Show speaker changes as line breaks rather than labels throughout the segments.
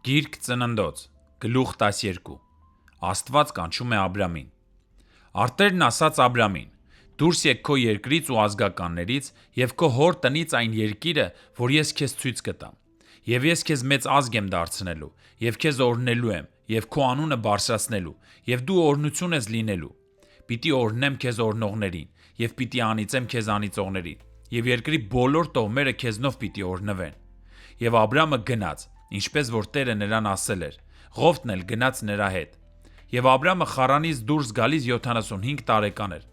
Գիրք ծննդոց, գլուխ 12 Աստված կանչում է Աբրամին Արտերն ասաց Աբրամին. «Դուրս եկ քո երկրից ու ազգականներից և քո հոր տնից այն երկիրը, որ ես քեզ ցույց կտամ։ Եվ ես քեզ մեծ ազգ եմ դարձնելու, և քեզ օրհնելու եմ, և քո անունը բարձրացնելու, և դու օրհնություն ես լինելու։ Պիտի օրհնեմ քեզ օրհնողներին, և պիտի անիծեմ քեզ անիծողներին, և երկրի բոլոր տոհմերը քեզնով պիտի օրհնվեն»։ Եվ Աբրամը գնաց, ինչպես որ Տերը նրան ասել էր, Ղովտն էլ գնաց նրա հետ։ Եվ Աբրամը Խառանից դուրս գալիս 75 տարեկան էր։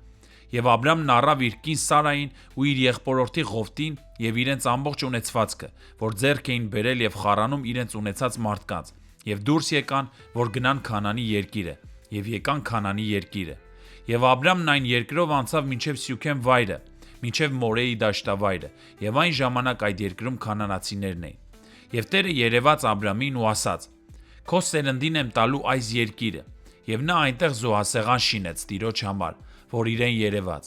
Եվ Աբրամն առավ իր կին Սարային ու իր եղբորորդի Ղովտին և իրենց ամբողջ ունեցվածքը, որ ձեռք էին բերել և Խառանում իրենց ունեցած մարդկանց, և դուրս եկան, որ գնան Քանանի երկիրը, և եկան Քանանի երկիրը։ Եվ Աբրամն այն երկրով անցավ մինչև Սյուքեմ վայրը, մինչև Մորեի դաշտավայրը, և այն ժամանակ այդ երկրում քանանացիներն էին։ Եվ Տերը երևաց Աբրամին ու ասաց. «Քո սերնդին եմ տալու այս երկիրը»։ Եվ նա այնտեղ զոհասեղան շինեց Տիրոջ համար, որ իրեն երևաց։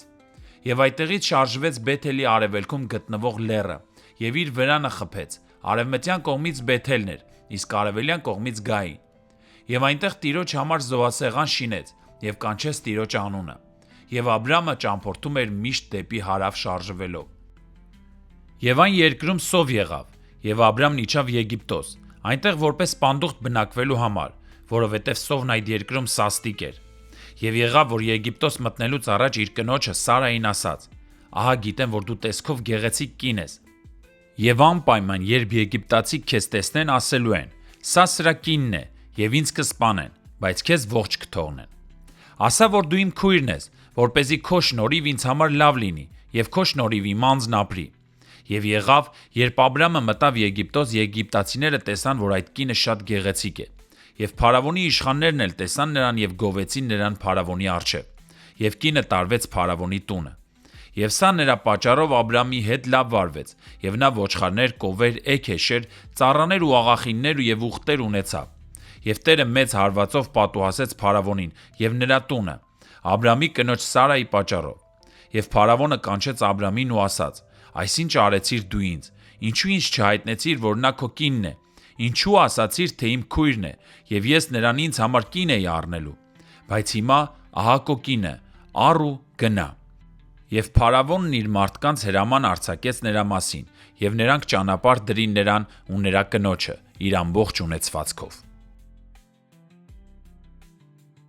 Եվ այդտեղից շարժվեց Բեթելի արևելքում գտնվող լեռը, և իր վրանը խփեց, արևմտյան կողմից Բեթելն էր, իսկ արևելյան կողմից Գային։ Եվ այնտեղ Տիրոջ համար զոհասեղան շինեց և կանչեց Տիրոջ անունը։ Եվ Աբրամը ճամփորդում էր միշտ դեպի հարավ շարժվելով։ Եվ այն երկրում սով եղավ, և Աբրամն իջավ Եգիպտոս, այնտեղ որպես պանդուխտ բնակվելու համար, որովհետև սովն այդ երկրում սաստիկ էր։ Եվ եղավ, որ Եգիպտոս մտնելուց առաջ իր կնոջը Սարային ասաց. «Ահա գիտեմ, որ դու տեսքով գեղեցիկ կին ես, և անպայման, երբ եգիպտացիք քեզ տեսնեն, ասելու են. «Սա սրա կինն է», և ինձ կսպանեն, բայց քեզ ողջ կթողնեն։ Ասա, որ դու իմ քույրն ես, որպեսզի քո շնորհիվ ինձ համար լավ լինի, և քո շնորհիվ իմ անձն ապրի»։ Եվ եղավ, երբ Աբրամը մտավ Եգիպտոս, եգիպտացիները տեսան, որ այդ կինը շատ գեղեցիկ է։ Եվ փարավոնի իշխաններն էլ տեսան նրան և գովեցին նրան փարավոնի առջև։ Եվ կինը տարվեց փարավոնի տունը։ Եվ սա նրա պատճառով Աբրամի հետ լավ վարվեց, և նա ոչխարներ, կովեր, էգ-էշեր, ծառաներ ու աղախիններ և ուղտեր ունեցավ։ Եվ Տերը մեծ հարվածով պատուհասեց փարավոնին և նրա տունը, Աբրամի կնոջ Սարայի պատճառով։ Եվ փարավոնը կանչեց Աբրամին ու ասաց. «Այսինչ արեցիր դու ինձ, ինչու ինձ չհայտնեցիր, որ նա քո կինն է, ինչու ասացիր, թե իմ քույրն է, և ես նրան ինձ համար կին էի առնելու։ Բայց հիմա ահա քո կինը, առ ու գնա»։ Եվ փարավոնն իր մարդկանց հրաման արձակեց նրա մասին, և նրանք ճանապարհ դրին նրան ու նրա կնոջը իր ամբողջ ունեցվածքով։